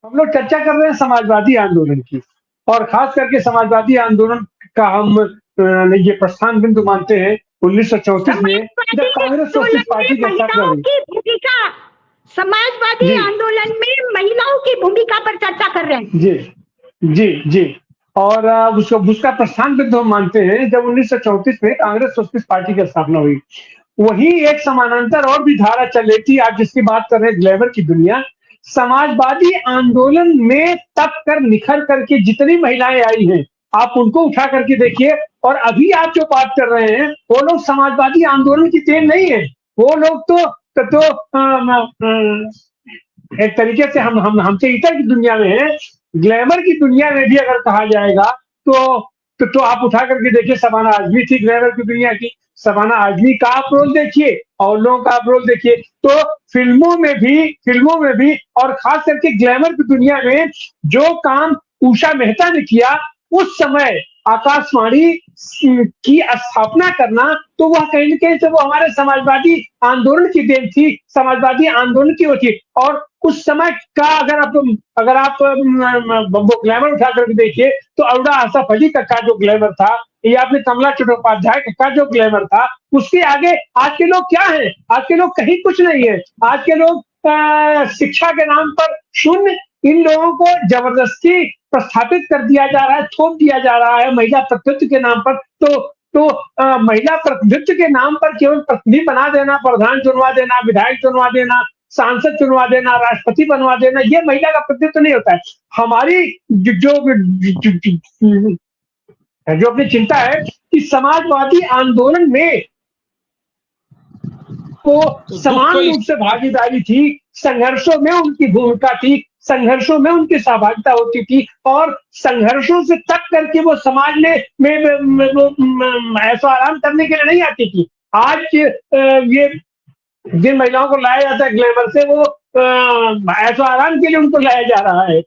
हम लोग चर्चा कर रहे हैं समाजवादी आंदोलन की और खास करके समाजवादी आंदोलन का हम ये प्रस्थान बिंदु मानते हैं 1934 में जब समाजवादी कांग्रेस आंदोलन सोशलिस्ट पार्टी में की स्थापना महिलाओं हुई। की भूमिका, समाजवादी जी आंदोलन में महिलाओं की भूमिका पर चर्चा कर रहे हैं। जी जी जी। और उसको उसका प्रस्थान बिंदु हम मानते हैं जब 1934 में कांग्रेस सोशलिस्ट पार्टी की स्थापना हुई। वही एक समानांतर और भी धारा चल रही थी, आप जिसकी बात कर रहे हैं ग्लैमर की दुनिया। समाजवादी आंदोलन में तप कर निखर करके जितनी महिलाएं आई हैं, आप उनको उठा करके देखिए। और अभी आप जो बात कर रहे हैं वो लोग समाजवादी आंदोलन की देन नहीं है। वो लोग तो एक तरीके से हम हमसे इतर की दुनिया में है। ग्लैमर की दुनिया में भी अगर कहा जाएगा तो तो आप उठा करके देखिए, शबाना आजमी थी ग्लैमर की दुनिया की। शबाना आजमी का आप रोल देखिए और लोगों का आप रोल देखिए। तो फिल्मों में भी और खास करके ग्लैमर की दुनिया में जो काम उषा मेहता ने किया उस समय आकाशवाणी की स्थापना करना, तो वह कहीं न कहीं से वो हमारे समाजवादी आंदोलन की देन थी, समाजवादी आंदोलन की वो थी। और उस समय का अगर आप वो ग्लैमर उठा करके देखिए तो अरुणा आसफ अली का जो ग्लैमर था, या आपने कमला चट्टोपाध्याय का जो ग्लैमर था, उसके आगे आज के लोग क्या हैं? आज के लोग कहीं कुछ नहीं है। आज के लोग शिक्षा के नाम पर शून्य। इन लोगों को जबरदस्ती प्रस्थापित कर दिया जा रहा है, थोप दिया जा रहा है महिला प्रतिनिधित्व के नाम पर। महिला प्रतिनिधित्व के नाम पर केवल प्रतिनिधि बना देना, प्रधान चुनवा देना, विधायक चुनवा देना, सांसद चुनवा देना, राष्ट्रपति बनवा देना, ये महिला का प्रतिनिधित्व नहीं होता है। हमारी जो अपनी चिंता है कि समाजवादी आंदोलन में को समान रूप से भागीदारी थी, संघर्षों में उनकी भूमिका थी, संघर्षों में उनकी सहभागिता होती थी और संघर्षों से तक करके वो समाज में वो ऐसा आराम करने के लिए नहीं आती थी। आज ये जिन महिलाओं को लाया जाता है ग्लैमर से, वो ऐसा आराम के लिए उनको लाया जा रहा है।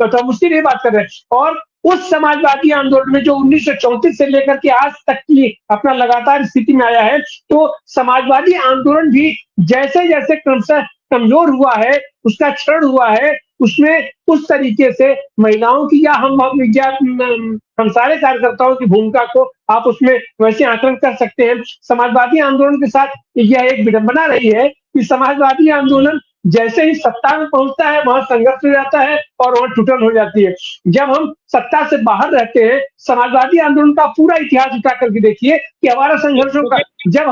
तो हम उसकी नहीं बात कर रहे हैं। और उस समाजवादी आंदोलन में जो 1934 से लेकर के आज तक की अपना लगातार स्थिति में आया है, तो समाजवादी आंदोलन भी जैसे जैसे क्रमशः कमजोर हुआ है, उसका क्षरण हुआ है, उसमें उस तरीके से महिलाओं की या हम सारे कार्यकर्ताओं की भूमिका को आप उसमें वैसे आकलन कर सकते हैं। समाजवादी आंदोलन के साथ यह एक विडंबना रही है कि समाजवादी आंदोलन जैसे ही सत्ता में पहुंचता है वहां संघर्ष हो जाता है और वहां टूटन हो जाती है। जब हम सत्ता से बाहर रहते हैं, समाजवादी आंदोलन का पूरा इतिहास उठा करके देखिए कि हमारा संघर्षों का जब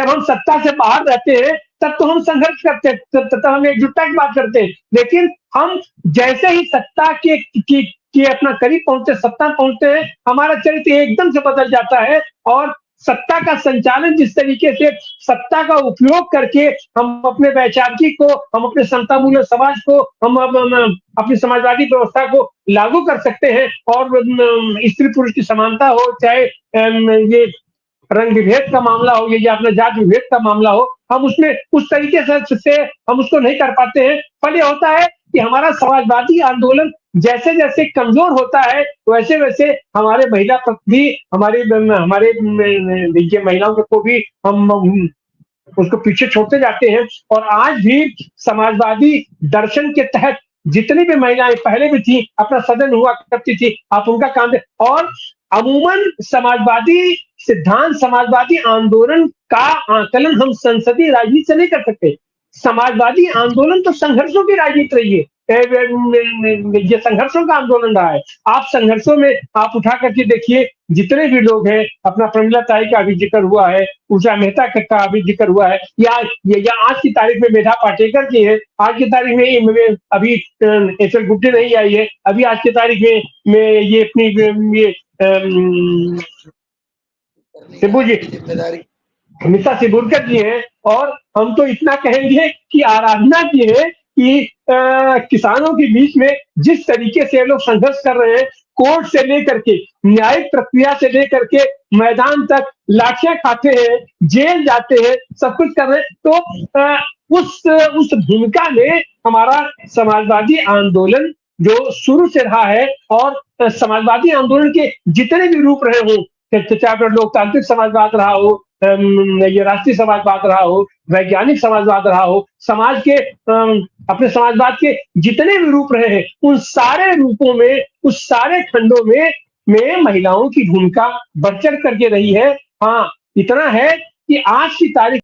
हम सत्ता से बाहर रहते हैं तब तो हम संघर्ष करते हैं, तब हम एकजुटता की बात करते हैं। लेकिन हम जैसे ही सत्ता के अपना करीब पहुंचते, सत्ता पहुंचते हैं, हमारा चरित्र एकदम से बदल जाता है। और सत्ता का संचालन जिस तरीके से सत्ता का उपयोग करके हम अपने वैचारिकी को, हम अपने समता मूल्य समाज को, हम अपनी समाजवादी व्यवस्था को लागू कर सकते हैं। और स्त्री पुरुष की समानता हो, चाहे ये रंग विभेद का मामला हो, ये अपना जाति विभेद का मामला हो, हम उसमें उस तरीके से हम उसको नहीं कर पाते हैं। फल ये होता है कि हमारा समाजवादी आंदोलन जैसे जैसे कमजोर होता है, वैसे वैसे हमारे महिला प्रतिनिधि, हमारे देखिए महिलाओं को भी हम उसको पीछे छोड़ते जाते हैं। और आज भी समाजवादी दर्शन के तहत जितनी भी महिलाएं पहले भी थी, अपना सदन हुआ करती थी, आप उनका काम दे। और अमूमन समाजवादी सिद्धांत, समाजवादी आंदोलन का आकलन हम संसदीय राजनीति से नहीं कर सकते। समाजवादी आंदोलन तो संघर्षों की राजनीति रही है, ये संघर्षों का आंदोलन रहा है। आप संघर्षों में आप उठा करके देखिए, जितने भी लोग हैं, अपना प्रमिला ताई का भी जिक्र हुआ है, उषा मेहता का भी जिक्र हुआ है, या आज की तारीख में मेधा पाटेकर की है, आज की तारीख में अभी एस.एल. गुप्ते नहीं आई है, अभी आज की तारीख में ये अपनी ये शिबू जी, अमिता सिबुरकर जी हैं। और हम तो इतना कहेंगे कि आराधना की है कि किसानों के बीच में जिस तरीके से लोग संघर्ष कर रहे हैं, कोर्ट से लेकर के, न्यायिक प्रक्रिया से लेकर के मैदान तक लाठियां खाते हैं, जेल जाते हैं, सब कुछ कर रहे हैं। तो उस भूमिका में हमारा समाजवादी आंदोलन जो शुरू से रहा है, और समाजवादी आंदोलन के जितने भी रूप रहे हों, चाहे लोकतांत्रिक समाजवाद रहा हो, ये राष्ट्रीय समाजवाद रहा हो, वैज्ञानिक समाजवाद रहा हो, समाज के अपने समाजवाद के जितने भी रूप रहे हैं, उन सारे रूपों में, उस सारे खंडों में महिलाओं की भूमिका बढ़ चढ़ करके रही है। हाँ, इतना है कि आज की तारीख